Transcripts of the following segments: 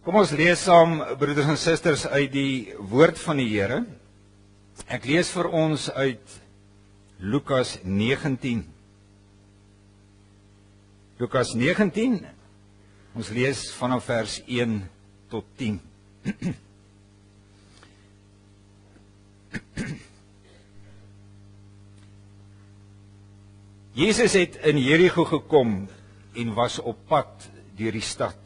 Kom ons lees saam, broeders en susters, uit die woord van die Here. Ek lees vir ons uit Lukas 19. Lukas 19, ons lees vanaf vers 1 tot 10. Jesus het in Jerigo gekom en was op pad deur die stad.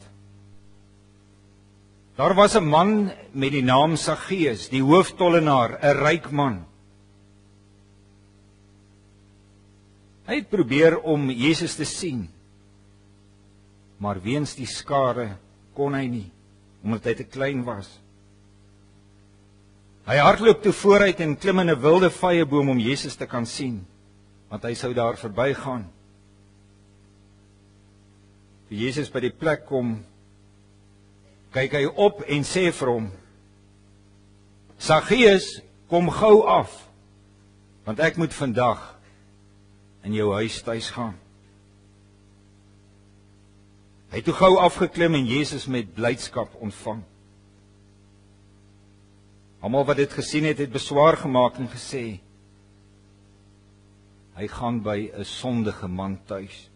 Daar was 'n man met die naam Saggeus, die hooftollenaar, 'n ryk man. Hy het probeer om Jesus te sien, maar weens die skare kon hy nie, omdat hy te klein was. Hy hardloop toe vooruit en klim in 'n wilde vyeboom om Jesus te kan sien, want hy sou daar verbygaan. Toe Jesus by die plek kom, kyk hy op en sê vir hom: Saggeus, kom gou af, want ek moet vandag in jou huis tuis gaan. Hy het toe gou afgeklim en Jesus met blydskap ontvang. Almal wat dit gesien het, het beswaar gemaak en gesê: hy gaan by 'n sondige man tuis.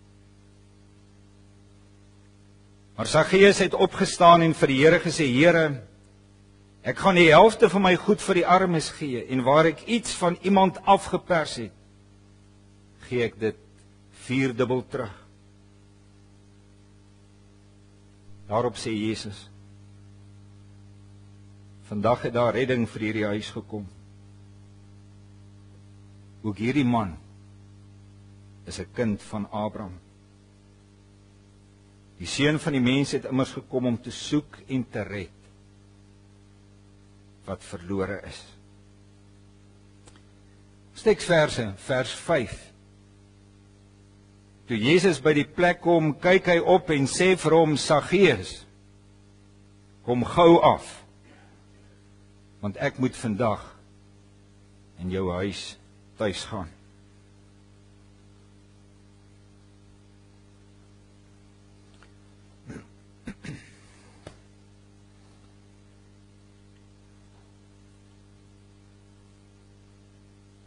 Maar Saggeus het opgestaan en vir die Here gesê: Here, ek gaan die helfte van my goed vir die armes gee, en waar ek iets van iemand afgepers het, gee ek dit 4-dubbel terug. Daarop sê Jesus: vandag het daar redding vir hierdie huis gekom. Ook hierdie man is 'n kind van Abraham. Die Seun van die Mens het immers gekom om te soek en te red wat verlore is. Teksverse, vers 5. Toe Jesus by die plek kom, kyk hy op en sê vir hom: Saggeus, kom gou af, want ek moet vandag in jou huis tuis gaan.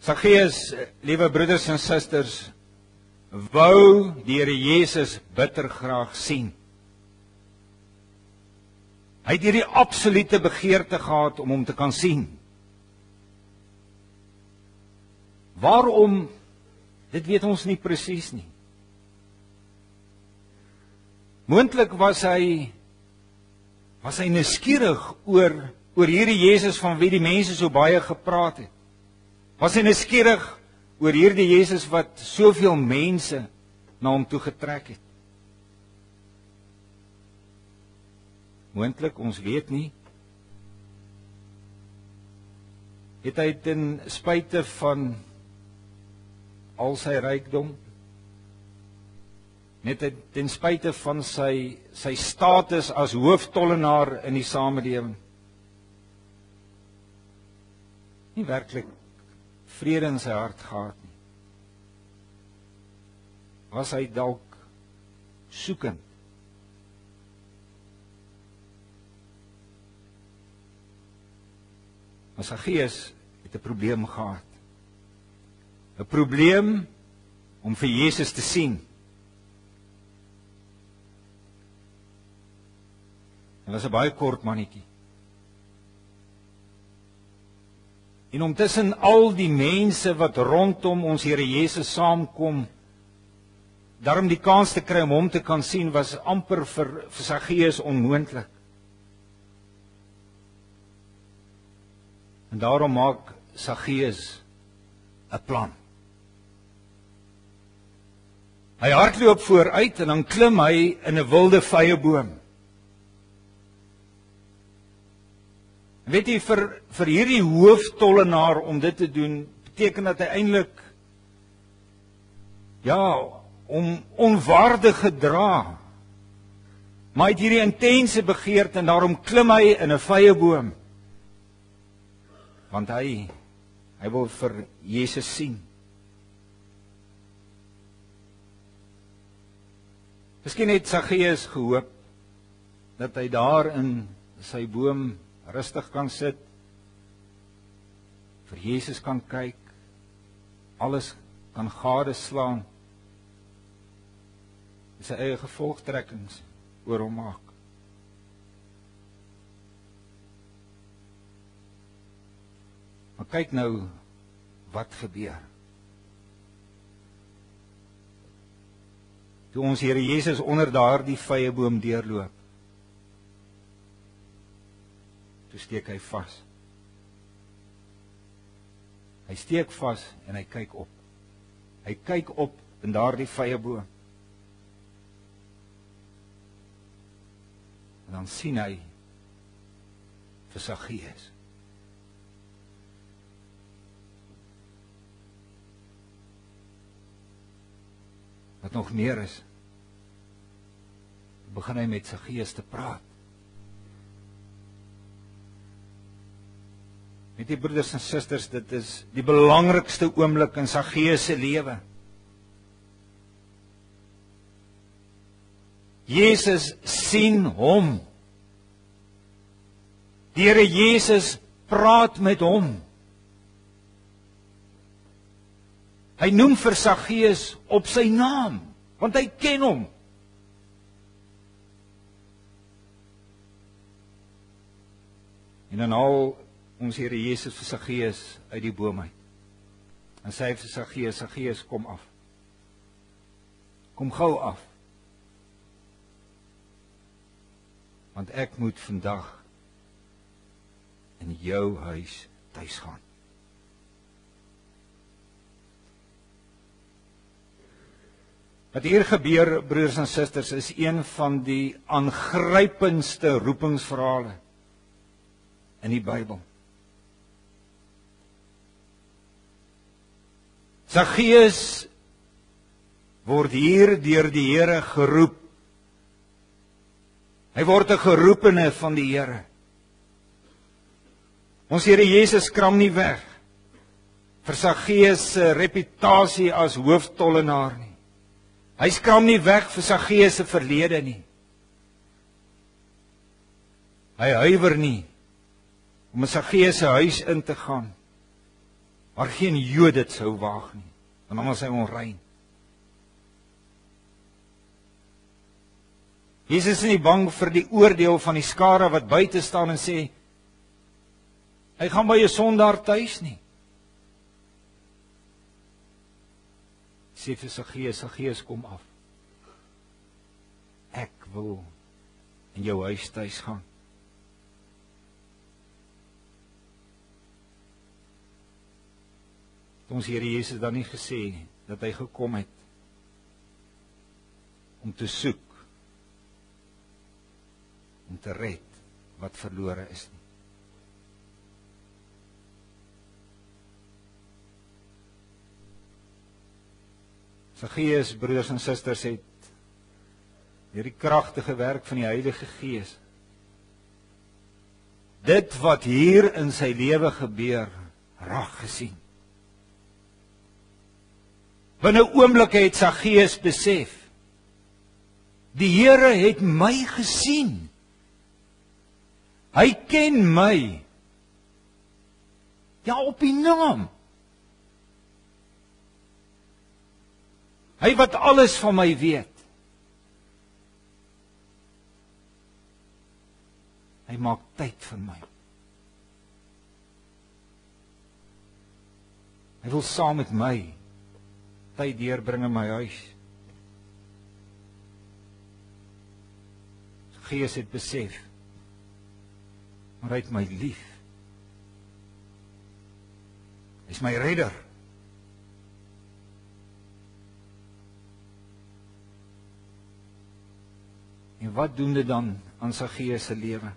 Saggeus, liewe broeders en susters, wou die Here Jesus bitter graag sien. Hy het hierdie absolute begeerte gehad om hom te kan sien. Waarom? Dit weet ons nie presies nie. Moontlik was hy nuuskierig oor hierdie Jesus van wie die mense so baie gepraat het. Was hy nuuskierig oor hierdie Jesus wat soveel mense na hom toe getrek het? Moontlik, ons weet nie. Het hy ten spyte van al sy rykdom, net ten spyte van sy status as hooftollenaar in die samelewing, nie werklik vrede in sy hart gehad nie? Was hy dalk soekend? Maar Saggeus het 'n probleem gehad. 'n Probleem om vir Jesus te sien. Hy was 'n baie kort mannetjie. En om tussen al die mense wat rondom ons Here Jesus saamkom, daarom die kans te kry om hom te kan sien, was amper vir Saggeus onmoontlik. En daarom maak Saggeus 'n plan. Hy hardloop vooruit en dan klim hy in 'n wilde vyeboom. Weet jy, vir hierdie hooftollenaar om dit te doen, beteken dat hy eintlik om onwaardig gedra. Maar hy het hierdie intense begeerte en daarom klim hy in 'n vyeboom. Want hy wil vir Jesus sien. Miskien het Saggeus gehoop dat hy daar in sy boom rustig kan sit, vir Jesus kan kyk, alles kan gadeslaan, sy eie gevolgtrekkings oor hom maak. Maar kyk nou wat gebeur. Toe ons Here Jesus onder daardie vyeboom deurloop, toe steek hy vas. Hy steek vas en hy kyk op. Hy kyk op in daardie vyeboom. En dan sien hy vir Saggeus. Wat nog meer is, begin hy met Saggeus te praat. Met die broeders en susters, dit is die belangrikste oomblik in Saggeus se lewe. Jesus sien hom. Die Here Jesus praat met hom. Hy noem vir Saggeus op sy naam, want hy ken hom. En dan haal ons Here Jesus vir Saggeus uit die boom uit. En sê hy vir Saggeus, Saggeus, kom af. Kom gou af. Want ek moet vandag in jou huis tuis gaan. Wat hier gebeur, broers en susters, is een van die aangrypendste roepingsverhale in die Bybel. Saggeus word hier deur die Here geroep. Hy word 'n geroepene van die Here. Ons Here Jesus skram nie weg vir Saggeus se reputasie as hooftollenaar nie. Hy skram nie weg vir Saggeus se verlede nie. Hy huiwer nie om in Saggeus se huis in te gaan, maar geen Jood dit sou waag nie, want dan was hy onrein. Jesus is nie bang vir die oordeel van die skare wat buite staan en sê, hy gaan by 'n sondaar tuis nie. Sê vir Saggeus, Saggeus, kom af. Ek wil in jou huis tuis gaan. Ons Here Jesus dan nie gesê dat hy gekom het om te soek, om te red wat verlore is nie. Saggeus, broeders en susters, het deur die kragtige werk van die Heilige Gees dit wat hier in sy lewe gebeur, raak gesien. Binne oomblikke het Saggeus besef, die Here het my gesien. Hy ken my. Ja, op die naam. Hy wat alles van my weet. Hy maak tyd vir my. Hy wil saam met my tyd deurbring in my huis. Saggeus het besef, maar hy het my lief. Hy is my redder. En wat doen dit dan aan Saggeus se lewe?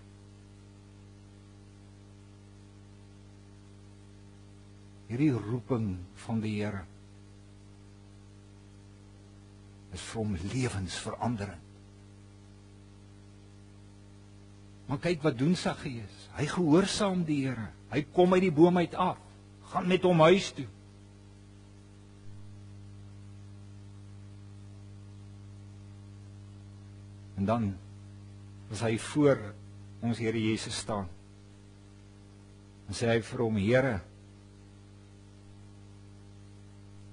Hierdie roeping van die Here is vir hom lewensverandering. Maar kyk wat doen Saggeus. Hy gehoorsaam die Here. Hy kom uit die boom uit af. Gaan met hom huis toe. En dan as hy voor ons Here Jesus staan. En sê hy vir hom, Here,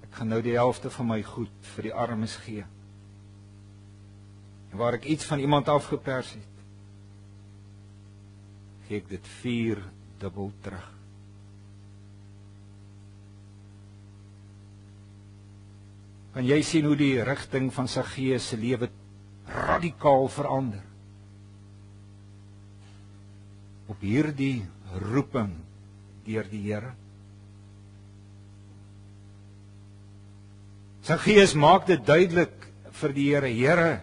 ek gaan nou die helfte van my goed vir die armes gee. En waar ek iets van iemand afgepers het, gee ek dit 4 dubbel terug. Kan jy sien hoe die rigting van Saggeus se lewe radikaal verander? Op hierdie roeping deur die Here. Saggeus maak dit duidelik vir die Here, Here,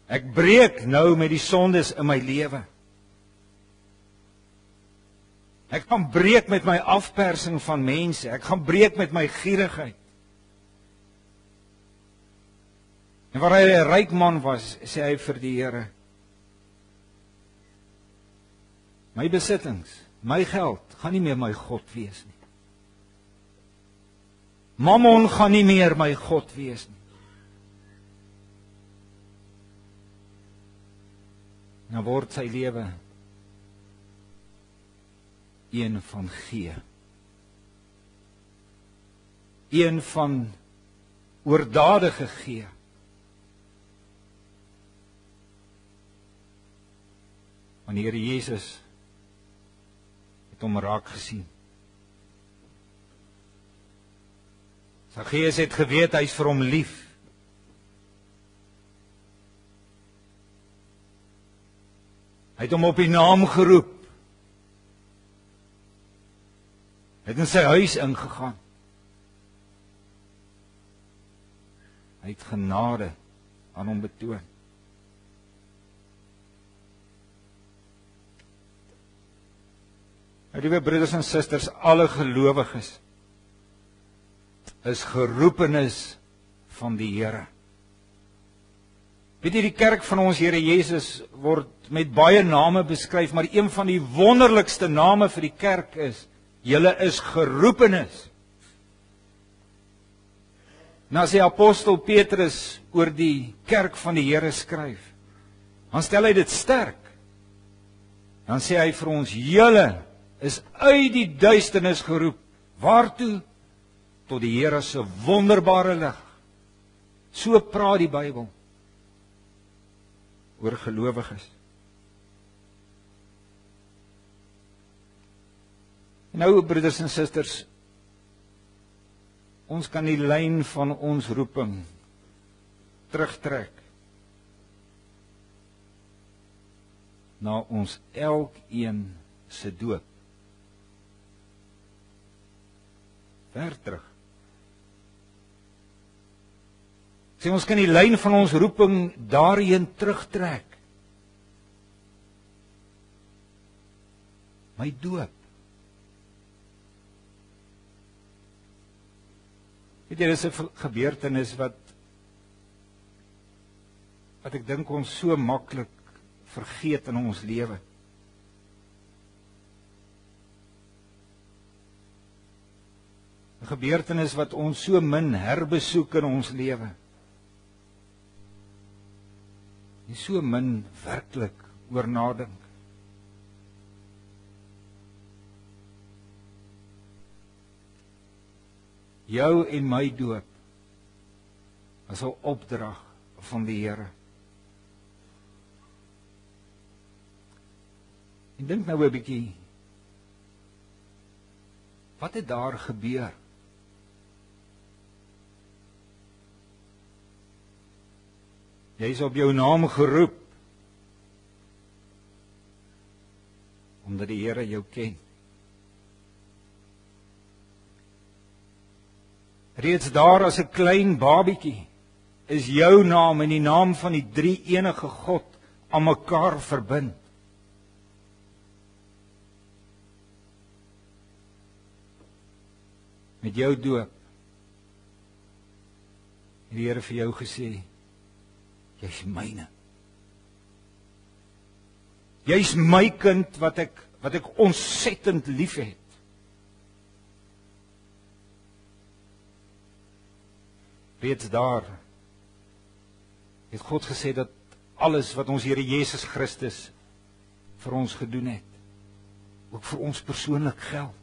ek breek nou met die sondes in my lewe. Ek gaan breek met my afpersing van mense. Ek gaan breek met my gierigheid. En waar hy 'n ryk man was, sê hy vir die Here, my besittings, my geld, gaan nie meer my God wees nie. Mammon gaan nie meer my God wees nie. Nou word sy lewe een van gee. Een van oordadige gee. Want die Here Jesus het hom raak gesien. Saggeus het geweet hy's vir hom lief. Hy het hom op die naam geroep. Hy het in sy huis ingegaan. Hy het genade aan hom betoon. Liewe broeders en susters, alle gelowiges is geroepenis van die Here. Weet jy, die kerk van ons Here Jesus word met baie name beskryf, maar een van die wonderlikste name vir die kerk is, julle is geroepenis. Nou as die apostel Petrus oor die kerk van die Here skryf, dan stel hy dit sterk. Dan sê hy vir ons, julle is uit die duisternis geroep. Waartoe? Tot die Here se wonderbare lig. So praat die Bybel oor gelowiges. Nou, broeders en susters, ons kan die lyn van ons roeping terugtrek na ons elkeen se doop. Ver terug. Sê ons kan die lyn van ons roeping daarheen terugtrek. My doop. Weet jy, dis 'n gebeurtenis wat ek dink ons so maklik vergeet in ons lewe. Een gebeurtenis wat ons so min herbesoek in ons lewe. En so min werklik oor nadink. Jou en my doop as 'n opdrag van die Here. En dink nou 'n bietjie, wat het daar gebeur? Jy is op jou naam geroep, omdat die Here jou ken. Reeds daar as 'n klein babietjie is jou naam en die naam van die drie enige God aan mekaar verbind. Met jou doop het die Here vir jou gesê, jy's myne. Jy's my kind wat ek ontsettend liefhet. Reeds daar het God gesê dat alles wat ons Here Jesus Christus vir ons gedoen het, ook vir ons persoonlik geld.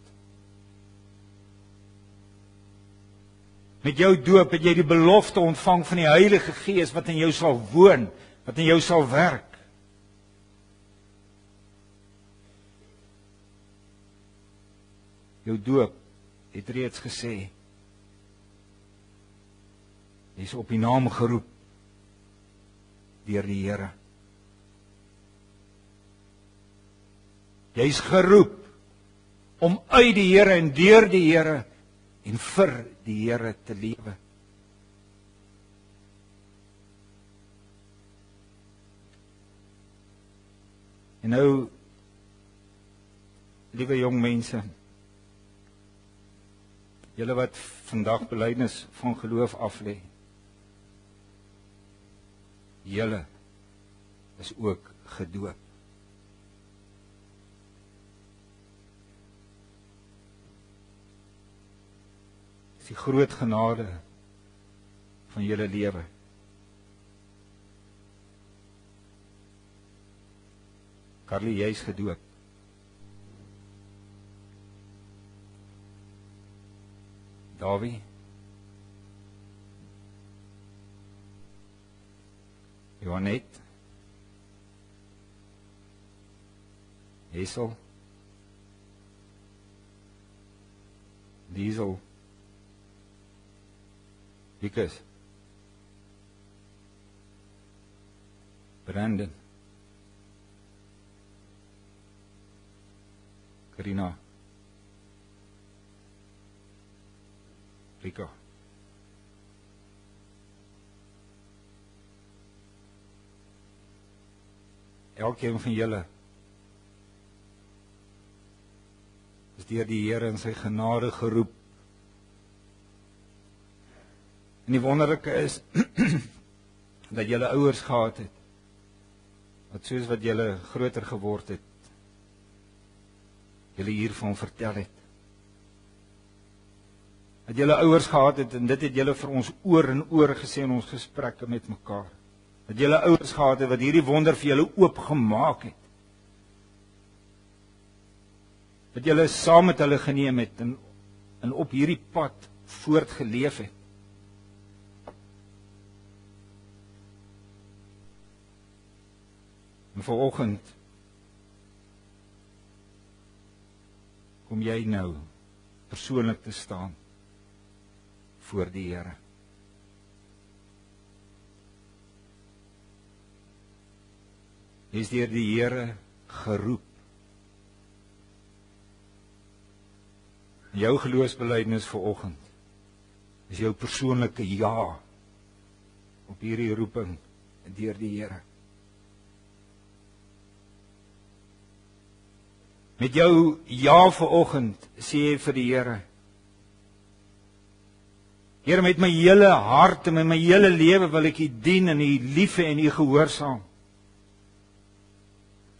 Met jou doop het jy die belofte ontvang van die Heilige Gees wat in jou sal woon, wat in jou sal werk. Jou doop het reeds gesê, jy is op die naam geroep deur die Here. Jy is geroep om uit die Here en deur die Here en vir die Here te lewe. En nou, liewe jong mense, julle wat vandag belydenis van geloof aflê, julle is ook gedoop. Dis die groot genade van julle lewe. Carly, jy is gedoop. Davie, Johanet, Hessel, Diesel, Wikus, Brandon, Karina, Rika. Elkeen van julle is deur die Here in sy genade geroep. En die wonderlike is dat julle ouers gehad het, wat soos wat julle groter geword het, julle hiervan vertel het. Dat julle ouers gehad het, en dit het julle vir ons oor en oor gesê in ons gesprekke met mekaar. Dat julle ouers gehad het, wat hierdie wonder vir julle oopgemaak het. Dat julle saam met hulle geneem het, en op hierdie pad voortgeleef het. En vanoggend kom jy nou persoonlik te staan voor die Here. Jy is deur die Here geroep. Jou geloofsbelijdenis vanoggend is jou persoonlike ja op hierdie roeping deur die Here. Met jou ja vanoggend sê jy vir die Here, Here, met my hele hart en met my hele lewe wil ek U dien en U lief hê en U gehoorsaam.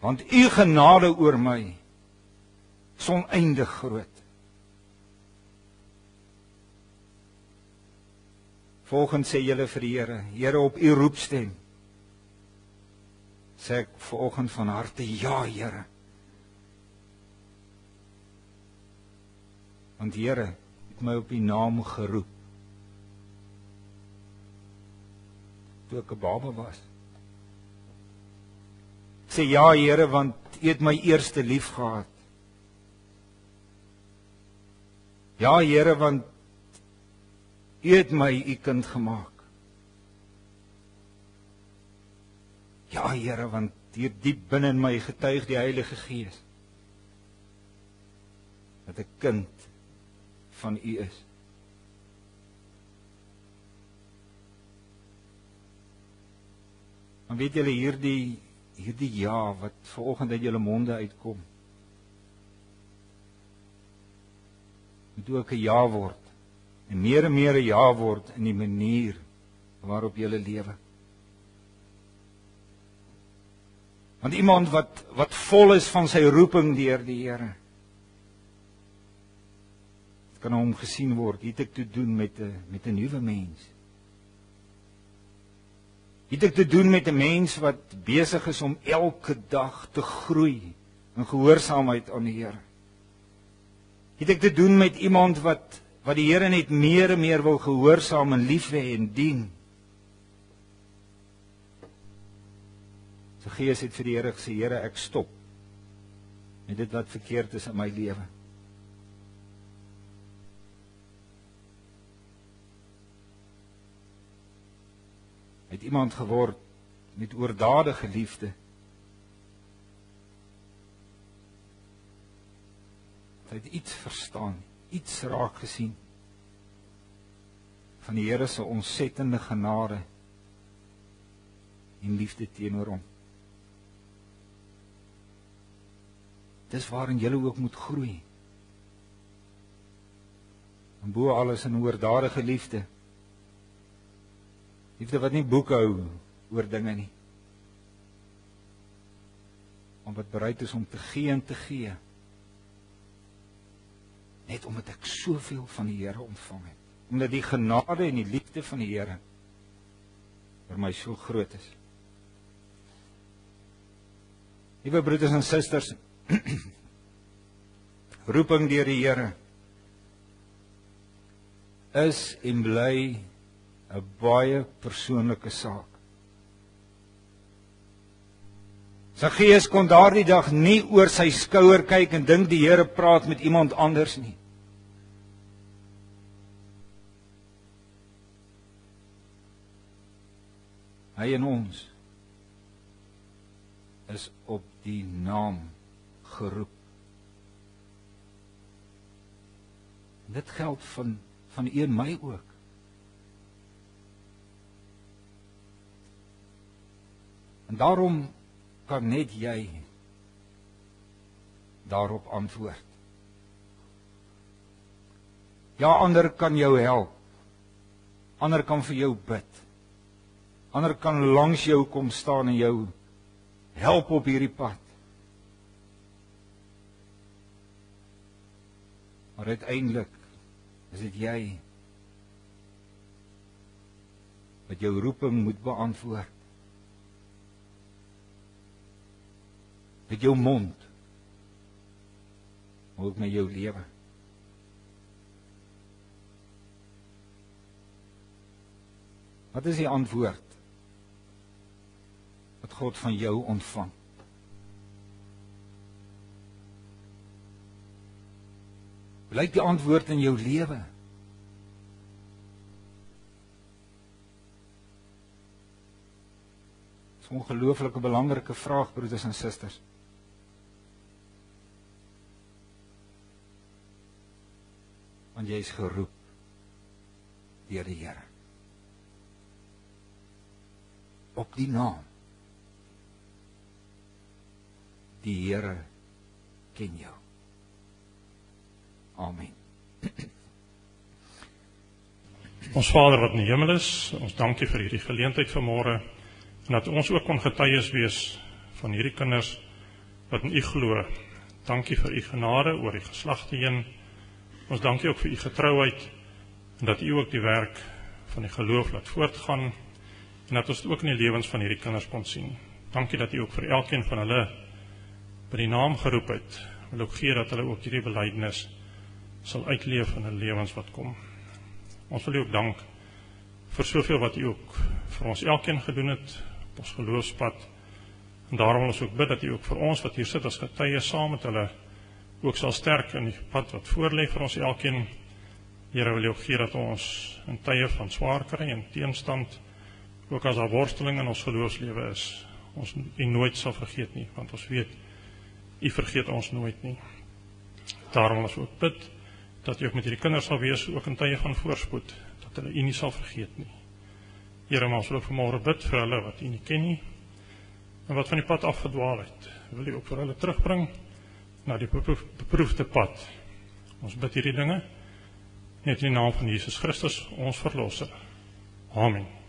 Want U genade oor my is oneindig groot. Volgens sê julle vir die Here, Here, op U roepstem, sê ek vanoggend van harte, ja Here. Want Here het my op U naam geroep. Toe ek 'n baba was. Ek sê ja Here, want U het my eerste lief gehad. Ja Here, want U het my U kind gemaak. Ja Here, want hier diep binne in my getuig die Heilige Gees dat ek kind van U is. Maar weet julle hierdie ja wat vanoggend uit julle monde uitkom, moet ook 'n ja word. En meer 'n ja word in die manier waarop julle lewe. Want iemand wat vol is van sy roeping deur die Here, dit kan hom gesien word, het ek te doen met 'n nuwe mens. Het ek te doen met 'n mens wat besig is om elke dag te groei in gehoorsaamheid aan die Here? Het ek te doen met iemand wat die Here net meer en meer wil gehoorsaam en lief hê en dien? Sy gees het vir die Here gesê, Here, ek stop met dit wat verkeerd is in my lewe. Hy het iemand geword met oordadige liefde. Hy het iets verstaan, iets raak gesien van die Here se ontsettende genade en liefde teenoor hom. Dis waarin julle ook moet groei. En bo alles in oordadige liefde. Liefde wat nie boek hou oor dinge nie. Maar wat bereid is om te gee en te gee. Net omdat ek soveel van die Here ontvang het. Omdat die genade en die liefde van die Here vir my so groot is. Liewe broeders en susters, roeping deur die Here is en bly 'n baie persoonlike saak. Saggeus kon daardie dag nie oor sy skouer kyk en dink die Here praat met iemand anders nie. Hy en ons is op die naam geroep. En dit geld van u en my ook. En daarom kan net jy daarop antwoord. Ja, ander kan jou help. Ander kan vir jou bid. Ander kan langs jou kom staan en jou help op hierdie pad. Maar uiteindelik is dit jy wat jou roeping moet beantwoord. Met jou mond, maar ook met jou lewe. Wat is die antwoord wat God van jou ontvang? Hoe lyk die antwoord in jou lewe? Dit is 'n ongelooflike belangrike vraag, broeders en susters. Want jy is geroep deur die Here. Op die naam. Die Here ken jou. Amen. Ons Vader wat in die hemel is, ons dankie vir hierdie geleentheid vanmôre en dat ons ook kon getuies wees van hierdie kinders wat in U glo. Dankie vir U genade oor die geslagte heen. Ons dankie ook vir U getrouheid en dat U ook die werk van die geloof laat voortgaan en dat ons ook in die lewens van hierdie kinders kon sien. Dankie dat U ook vir elkeen van hulle by die naam geroep het. Wil ook gee dat hulle ook hierdie belydenis sal uitleef in hulle lewens wat kom. Ons wil U ook dank vir soveel wat U ook vir ons elkeen gedoen het op ons geloofspad. En daarom wil ons ook bid dat U ook vir ons wat hier sit as getuies saam met hulle ook sal sterk in die pad wat voorlê vir ons elkeen. Here, wil U ook gee dat ons in tye van swaar kry en teenstand, ook as daar worsteling in ons geloofslewe is, ons U nooit sal vergeet nie, want ons weet U vergeet ons nooit nie. Daarom wil ons ook bid dat U ook met hierdie kinders sal wees, ook in tye van voorspoed, dat hulle U nie sal vergeet nie. Here, maar ons wil ook vanmôre bid vir hulle wat U nie ken nie, en wat van die pad afgedwaal het. Wil U ook vir hulle terugbring na die beproefde pad. Ons bid hierdie dinge net in die naam van Jesus Christus, ons verlosser. Amen.